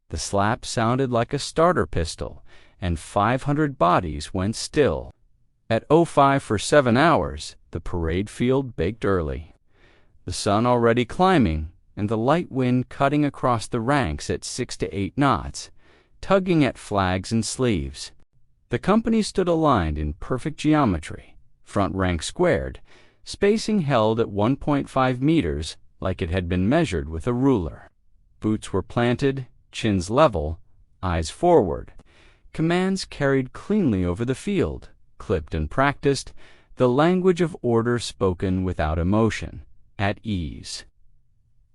The slap sounded like a starter pistol, and 500 bodies went still. At 05 for 7 hours, the parade field baked early. The sun already climbing, and the light wind cutting across the ranks at 6 to 8 knots, tugging at flags and sleeves. The company stood aligned in perfect geometry, front rank squared, spacing held at 1.5 meters like it had been measured with a ruler. Boots were planted, chins level, eyes forward. Commands carried cleanly over the field, clipped and practiced, the language of order spoken without emotion, at ease.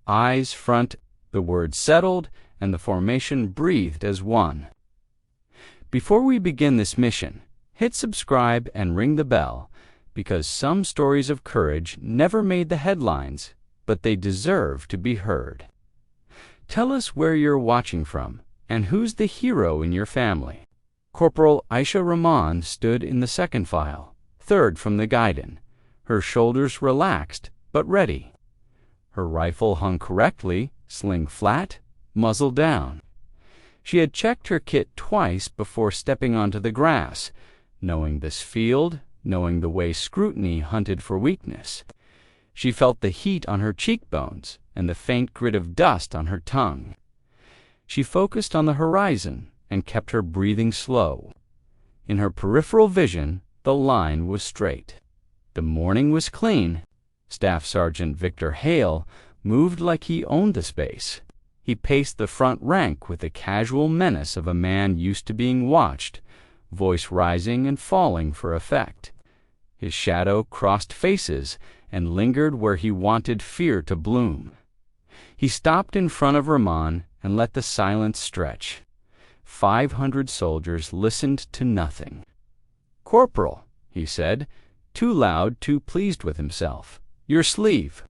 Eyes front, the words settled, and the formation breathed as one. Before we begin this mission, hit subscribe and ring the bell, because some stories of courage never made the headlines, but they deserve to be heard. Tell us where you're watching from, and who's the hero in your family. Corporal Aisha Rahman stood in the second file, third from the guidon, her shoulders relaxed but ready. Her rifle hung correctly, sling flat, muzzle down. She had checked her kit twice before stepping onto the grass, knowing this field, knowing the way scrutiny hunted for weakness. She felt the heat on her cheekbones and the faint grit of dust on her tongue. She focused on the horizon and kept her breathing slow. In her peripheral vision, the line was straight. The morning was clean. Staff Sergeant Victor Hale moved like he owned the space. He paced the front rank with the casual menace of a man used to being watched, voice rising and falling for effect. His shadow crossed faces and lingered where he wanted fear to bloom. He stopped in front of Rahman and let the silence stretch. 500 soldiers listened to nothing. "Corporal," he said, too loud, too pleased with himself. "Your sleeve."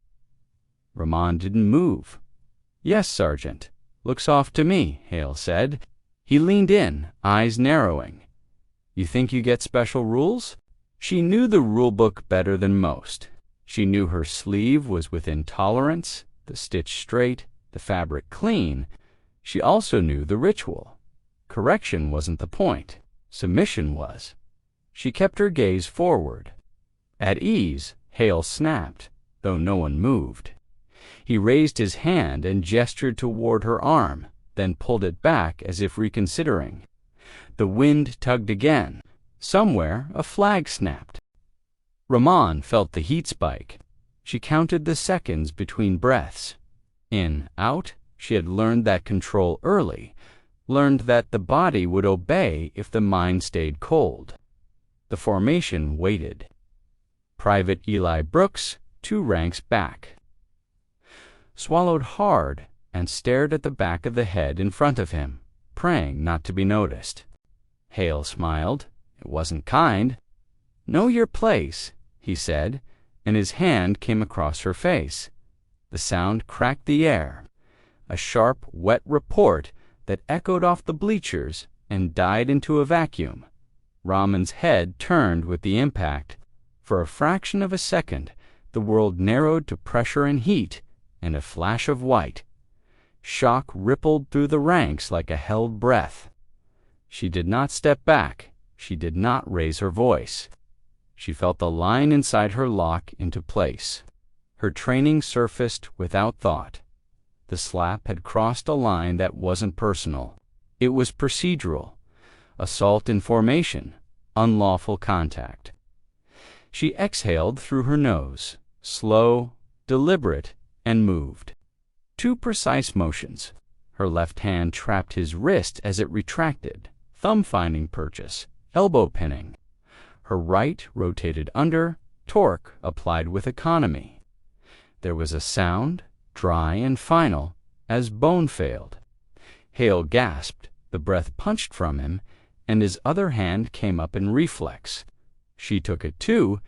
Rahman didn't move. "Yes, Sergeant. Looks off to me," Hale said. He leaned in, eyes narrowing. "You think you get special rules?" She knew the rule book better than most. She knew her sleeve was within tolerance, the stitch straight, the fabric clean. She also knew the ritual. Correction wasn't the point. Submission was. She kept her gaze forward. At ease, Hale snapped, though no one moved. He raised his hand and gestured toward her arm, then pulled it back as if reconsidering. The wind tugged again. Somewhere a flag snapped. Rahman felt the heat spike. She counted the seconds between breaths. In, out, she had learned that control early, learned that the body would obey if the mind stayed cold. The formation waited. Private Eli Brooks, 2 ranks back. Swallowed hard and stared at the back of the head in front of him, praying not to be noticed. Hale smiled. It wasn't kind. "Know your place," he said, and his hand came across her face. The sound cracked the air, a sharp, wet report that echoed off the bleachers and died into a vacuum. Rahman's head turned with the impact. For a fraction of a second, the world narrowed to pressure and heat, and a flash of white. Shock rippled through the ranks like a held breath. She did not step back. She did not raise her voice. She felt the line inside her lock into place. Her training surfaced without thought. The slap had crossed a line that wasn't personal. It was procedural. Assault in formation. Unlawful contact. She exhaled through her nose, slow, deliberate, and moved. 2 precise motions. Her left hand trapped his wrist as it retracted, thumb finding purchase, elbow pinning. Her right rotated under, torque applied with economy. There was a sound, dry and final, as bone failed. Hale gasped, the breath punched from him, and his other hand came up in reflex. She took it too,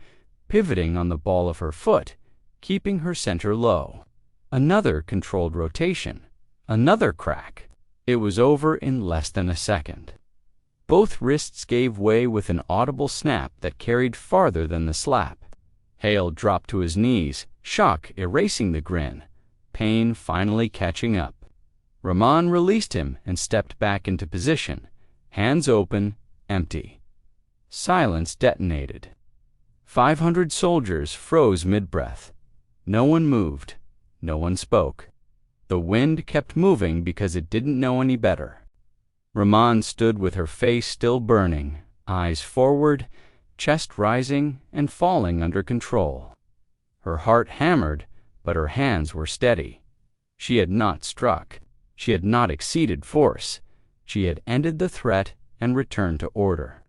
pivoting on the ball of her foot, keeping her center low. Another controlled rotation. Another crack. It was over in less than a second. Both wrists gave way with an audible snap that carried farther than the slap. Hale dropped to his knees, shock erasing the grin, pain finally catching up. Rahman released him and stepped back into position, hands open, empty. Silence detonated. 500 soldiers froze mid-breath. No one moved. No one spoke. The wind kept moving because it didn't know any better. Rahman stood with her face still burning, eyes forward, chest rising and falling under control. Her heart hammered, but her hands were steady. She had not struck. She had not exceeded force. She had ended the threat and returned to order.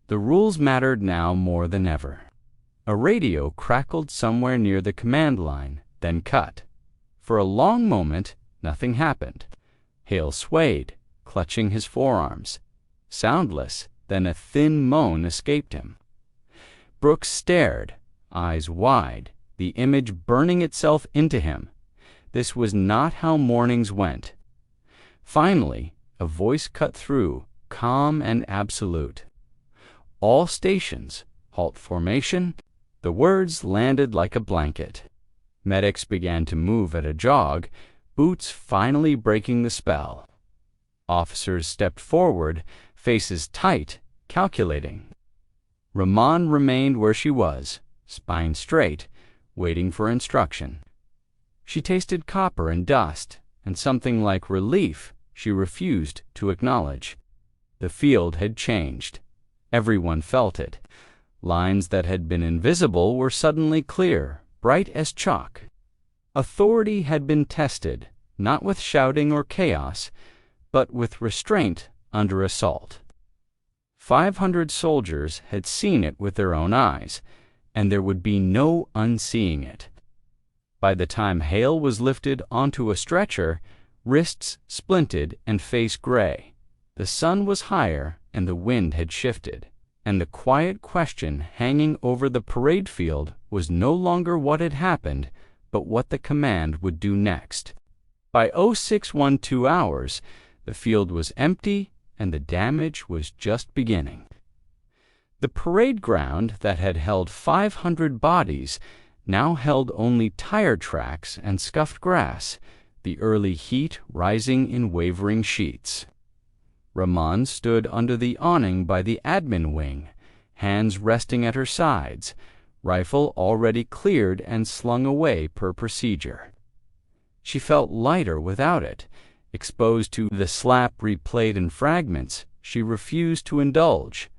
The rules mattered now more than ever. A radio crackled somewhere near the command line, then cut. For a long moment, nothing happened. Hale swayed, clutching his forearms. Soundless, then a thin moan escaped him. Brooks stared, eyes wide, the image burning itself into him. This was not how mornings went. Finally, a voice cut through, calm and absolute. All stations, halt formation. The words landed like a blanket. Medics began to move at a jog, boots finally breaking the spell. Officers stepped forward, faces tight, calculating. Rahman remained where she was, spine straight, waiting for instruction. She tasted copper and dust, and something like relief she refused to acknowledge. The field had changed. Everyone felt it. Lines that had been invisible were suddenly clear, bright as chalk. Authority had been tested, not with shouting or chaos, but with restraint under assault. 500 soldiers had seen it with their own eyes, and there would be no unseeing it. By the time Hale was lifted onto a stretcher, wrists splinted and face gray. The sun was higher and the wind had shifted, and the quiet question hanging over the parade field was no longer what had happened, but what the command would do next. By 0612 hours, the field was empty and the damage was just beginning. The parade ground that had held 500 bodies now held only tire tracks and scuffed grass, the early heat rising in wavering sheets. Rahman stood under the awning by the admin wing, hands resting at her sides, rifle already cleared and slung away per procedure. She felt lighter without it, exposed to the slap replayed in fragments she refused to indulge,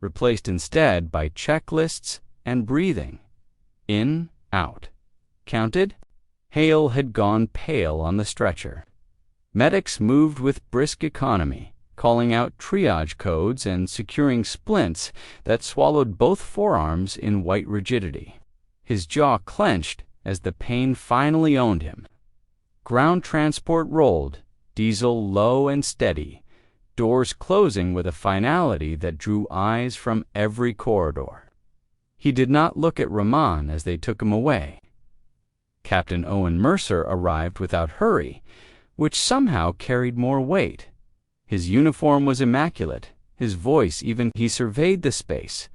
replaced instead by checklists and breathing. In, out. Counted? Hale had gone pale on the stretcher. Medics moved with brisk economy, calling out triage codes and securing splints that swallowed both forearms in white rigidity. His jaw clenched as the pain finally owned him. Ground transport rolled, diesel low and steady, doors closing with a finality that drew eyes from every corridor. He did not look at Rahman as they took him away. Captain Owen Mercer arrived without hurry, which somehow carried more weight. His uniform was immaculate, his voice even. He surveyed the space,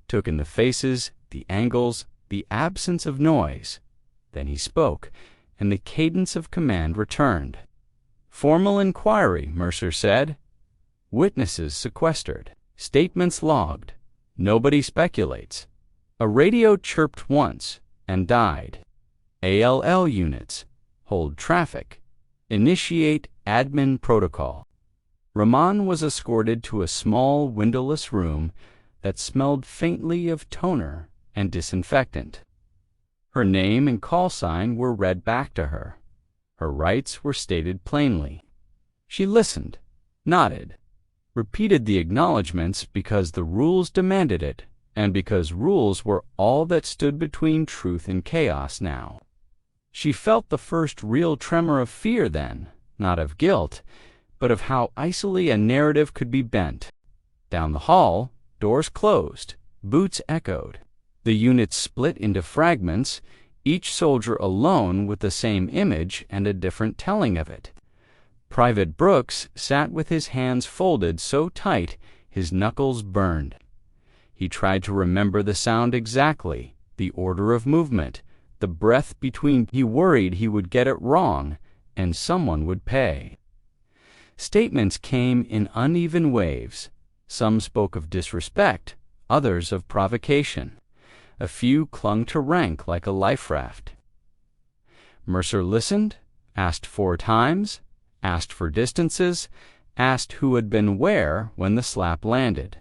took in the faces, the angles, the absence of noise. Then he spoke, and the cadence of command returned. Formal inquiry, Mercer said. Witnesses sequestered. Statements logged. Nobody speculates. A radio chirped once and died. ALL units. Hold traffic. Initiate admin protocol. Rahman was escorted to a small windowless room that smelled faintly of toner and disinfectant. Her name and call sign were read back to her. Her rights were stated plainly. She listened, nodded, repeated the acknowledgments because the rules demanded it, and because rules were all that stood between truth and chaos now. She felt the first real tremor of fear then, not of guilt, but of how icily a narrative could be bent. Down the hall, doors closed, boots echoed. The units split into fragments, each soldier alone with the same image and a different telling of it. Private Brooks sat with his hands folded so tight his knuckles burned. He tried to remember the sound exactly, the order of movement, the breath between. He worried he would get it wrong, and someone would pay. Statements came in uneven waves. Some spoke of disrespect, others of provocation. A few clung to rank like a life raft. Mercer listened, asked 4 times, asked for distances, asked who had been where when the slap landed.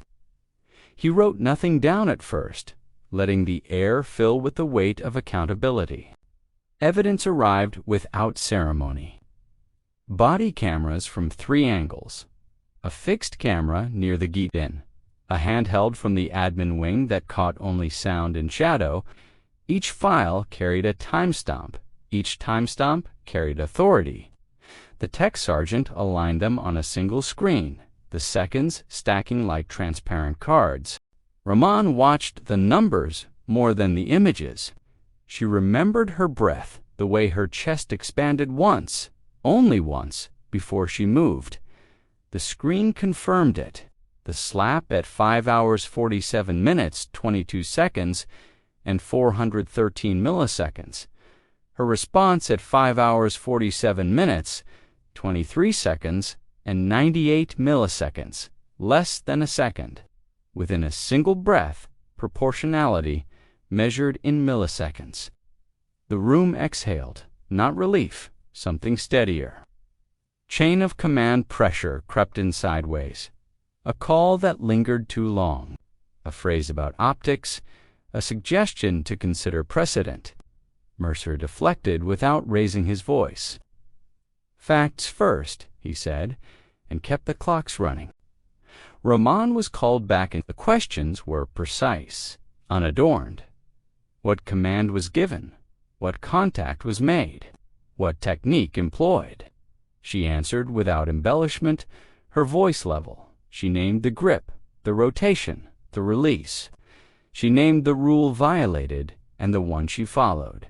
He wrote nothing down at first, letting the air fill with the weight of accountability. Evidence arrived without ceremony. Body cameras from 3 angles. A fixed camera near the get-in, a handheld from the admin wing that caught only sound and shadow. Each file carried a timestamp. Each timestamp carried authority. The tech sergeant aligned them on a single screen, the seconds stacking like transparent cards. Rahman watched the numbers more than the images. She remembered her breath, the way her chest expanded once, only once, before she moved. The screen confirmed it. The slap at 5 hours 47 minutes 22 seconds and 413 milliseconds. Her response at 5 hours 47 minutes 23 seconds and 98 milliseconds, less than a second. Within a single breath, proportionality measured in milliseconds. The room exhaled, not relief, something steadier. Chain of command pressure crept in sideways. A call that lingered too long. A phrase about optics. A suggestion to consider precedent. Mercer deflected without raising his voice. "Facts first," he said, and kept the clocks running. Rahman was called back, and the questions were precise, unadorned. What command was given? What contact was made? What technique employed? She answered without embellishment, her voice level. She named the grip, the rotation, the release. She named the rule violated and the one she followed.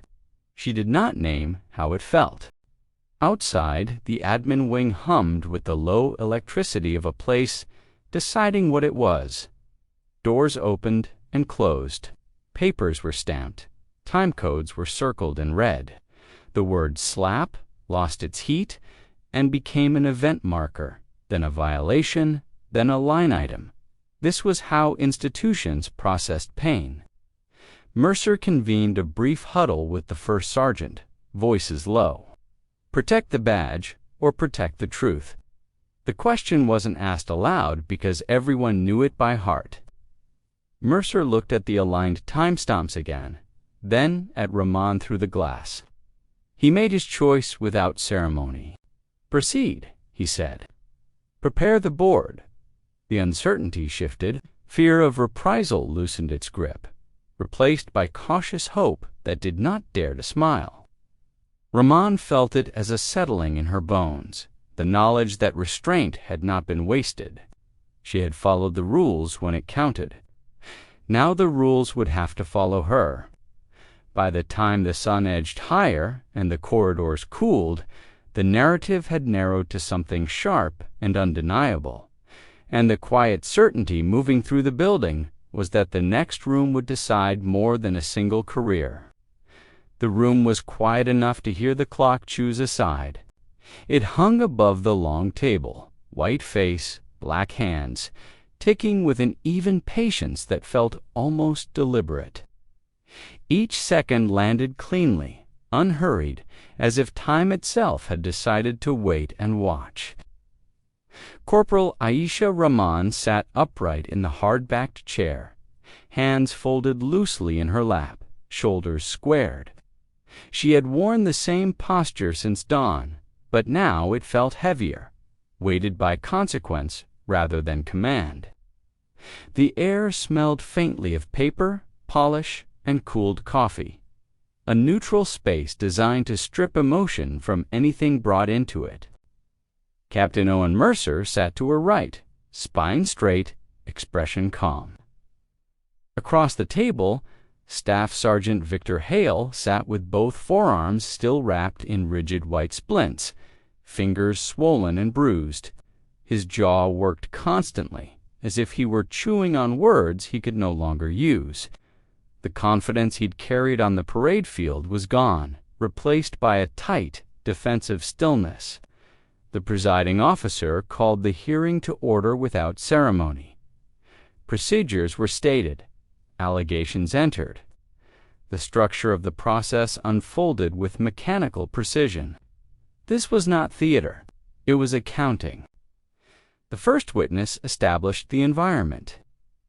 She did not name how it felt. Outside, the admin wing hummed with the low electricity of a place deciding what it was. Doors opened and closed. Papers were stamped. Time codes were circled in red. The word slap lost its heat and became an event marker, then a violation, then a line item. This was how institutions processed pain. Mercer convened a brief huddle with the first sergeant, voices low. Protect the badge or protect the truth? The question wasn't asked aloud because everyone knew it by heart. Mercer looked at the aligned timestamps again, then at Rahman through the glass. He made his choice without ceremony. "Proceed," he said. "Prepare the board." The uncertainty shifted. Fear of reprisal loosened its grip, replaced by cautious hope that did not dare to smile. Rahman felt it as a settling in her bones, the knowledge that restraint had not been wasted. She had followed the rules when it counted. Now the rules would have to follow her. By the time the sun edged higher and the corridors cooled, the narrative had narrowed to something sharp and undeniable, and the quiet certainty moving through the building was that the next room would decide more than a single career. The room was quiet enough to hear the clock choose a side. It hung above the long table, white face, black hands, ticking with an even patience that felt almost deliberate. Each second landed cleanly, unhurried, as if time itself had decided to wait and watch. Corporal Aisha Rahman sat upright in the hard-backed chair, hands folded loosely in her lap, shoulders squared. She had worn the same posture since dawn, but now it felt heavier, weighted by consequence rather than command. The air smelled faintly of paper, polish, and cooled coffee, a neutral space designed to strip emotion from anything brought into it. Captain Owen Mercer sat to her right, spine straight, expression calm. Across the table, Staff Sergeant Victor Hale sat with both forearms still wrapped in rigid white splints, fingers swollen and bruised. His jaw worked constantly, as if he were chewing on words he could no longer use. The confidence he'd carried on the parade field was gone, replaced by a tight, defensive stillness. The presiding officer called the hearing to order without ceremony. Procedures were stated. Allegations entered. The structure of the process unfolded with mechanical precision. This was not theater. It was accounting. The first witness established the environment.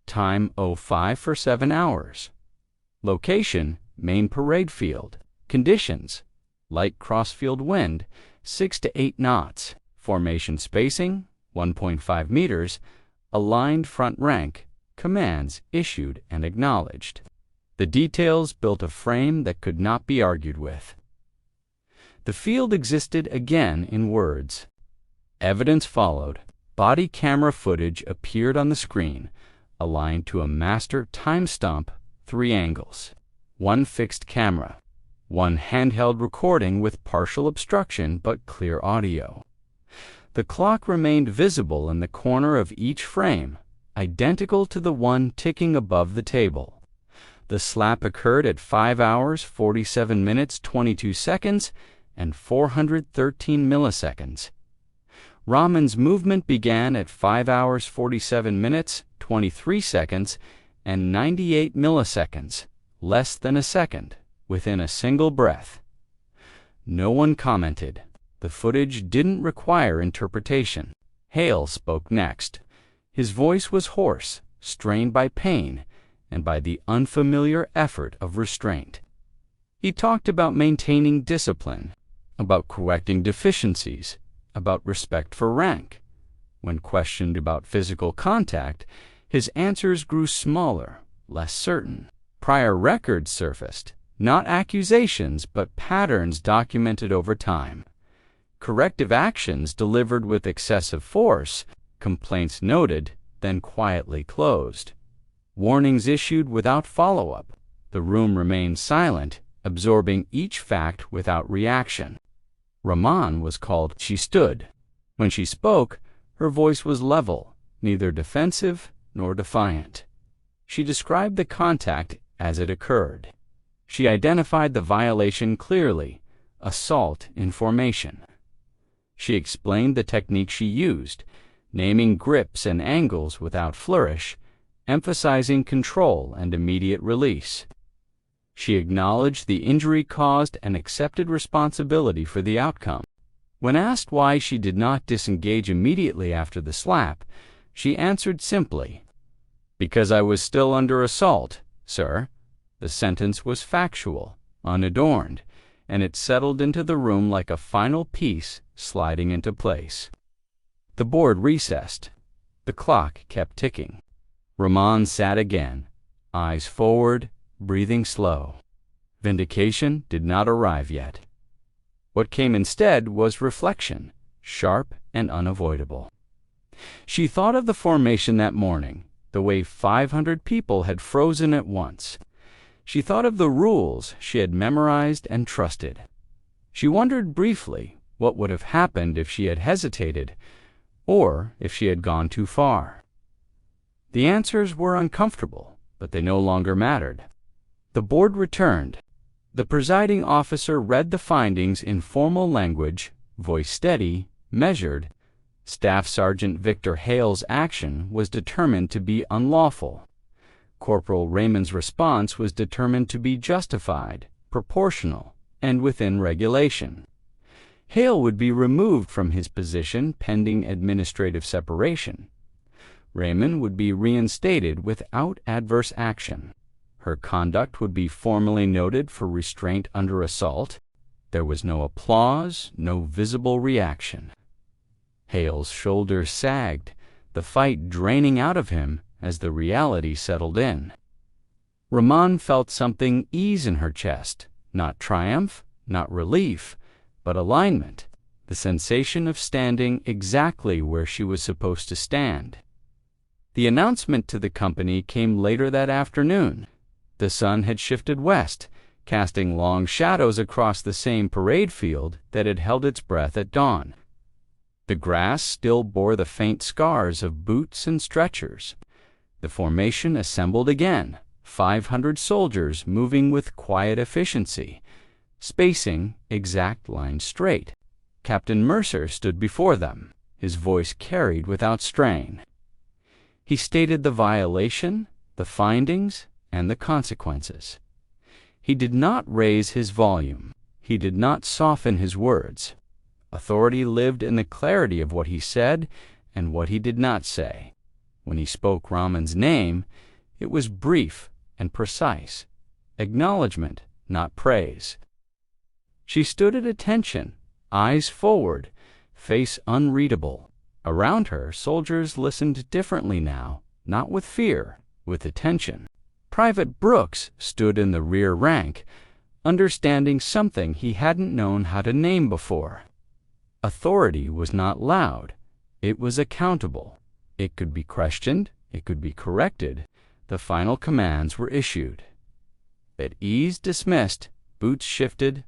Time 05 for 7 hours. Location, main parade field. Conditions, light crossfield wind, 6 to 8 knots. Formation spacing, 1.5 meters. Aligned front rank. Commands issued and acknowledged. The details built a frame that could not be argued with. The field existed again in words. Evidence followed. Body camera footage appeared on the screen, aligned to a master time stump, 3 angles. 1 fixed camera. 1 handheld recording with partial obstruction but clear audio. The clock remained visible in the corner of each frame, identical to the one ticking above the table. The slap occurred at 5 hours, 47 minutes, 22 seconds, and 413 milliseconds. Rahman's movement began at 5 hours, 47 minutes, 23 seconds, and 98 milliseconds, less than a second, within a single breath. No one commented. The footage didn't require interpretation. Hale spoke next. His voice was hoarse, strained by pain, and by the unfamiliar effort of restraint. He talked about maintaining discipline, about correcting deficiencies, about respect for rank. When questioned about physical contact, his answers grew smaller, less certain. Prior records surfaced, not accusations but patterns documented over time. Corrective actions delivered with excessive force, complaints noted, then quietly closed. Warnings issued without follow-up. The room remained silent, absorbing each fact without reaction. Rahman was called. She stood. When she spoke, her voice was level, neither defensive nor defiant. She described the contact as it occurred. She identified the violation clearly, assault in formation. She explained the technique she used, naming grips and angles without flourish, emphasizing control and immediate release. She acknowledged the injury caused and accepted responsibility for the outcome. When asked why she did not disengage immediately after the slap, she answered simply, "Because I was still under assault, sir." The sentence was factual, unadorned, and it settled into the room like a final piece sliding into place. The board recessed. The clock kept ticking. Rahman sat again, eyes forward, breathing slow. Vindication did not arrive yet. What came instead was reflection, sharp and unavoidable. She thought of the formation that morning, the way 500 people had frozen at once. She thought of the rules she had memorized and trusted. She wondered briefly what would have happened if she had hesitated, or if she had gone too far. The answers were uncomfortable, but they no longer mattered. The board returned. The presiding officer read the findings in formal language, voice steady, measured. Staff Sergeant Victor Hale's action was determined to be unlawful. Corporal Raymond's response was determined to be justified, proportional, and within regulation. Hale would be removed from his position pending administrative separation. Raymond would be reinstated without adverse action. Her conduct would be formally noted for restraint under assault. There was no applause, no visible reaction. Hale's shoulders sagged, the fight draining out of him as the reality settled in. Rahman felt something ease in her chest, not triumph, not relief, but alignment, the sensation of standing exactly where she was supposed to stand. The announcement to the company came later that afternoon. The sun had shifted west, casting long shadows across the same parade field that had held its breath at dawn. The grass still bore the faint scars of boots and stretchers. The formation assembled again, 500 soldiers moving with quiet efficiency, spacing exact lines straight. Captain Mercer stood before them, his voice carried without strain. He stated the violation, the findings, and the consequences. He did not raise his volume. He did not soften his words. Authority lived in the clarity of what he said and what he did not say. When he spoke Raman's name, it was brief and precise. Acknowledgement, not praise. She stood at attention, eyes forward, face unreadable. Around her, soldiers listened differently now, not with fear, with attention. Private Brooks stood in the rear rank, understanding something he hadn't known how to name before. Authority was not loud. It was accountable. It could be questioned. It could be corrected. The final commands were issued. At ease dismissed, boots shifted,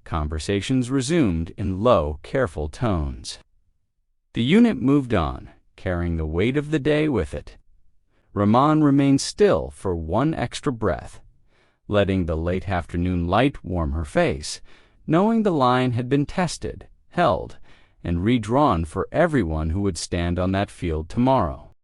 conversations resumed in low, careful tones. The unit moved on, carrying the weight of the day with it. Raman remained still for one extra breath, letting the late afternoon light warm her face, knowing the line had been tested, held, and redrawn for everyone who would stand on that field tomorrow.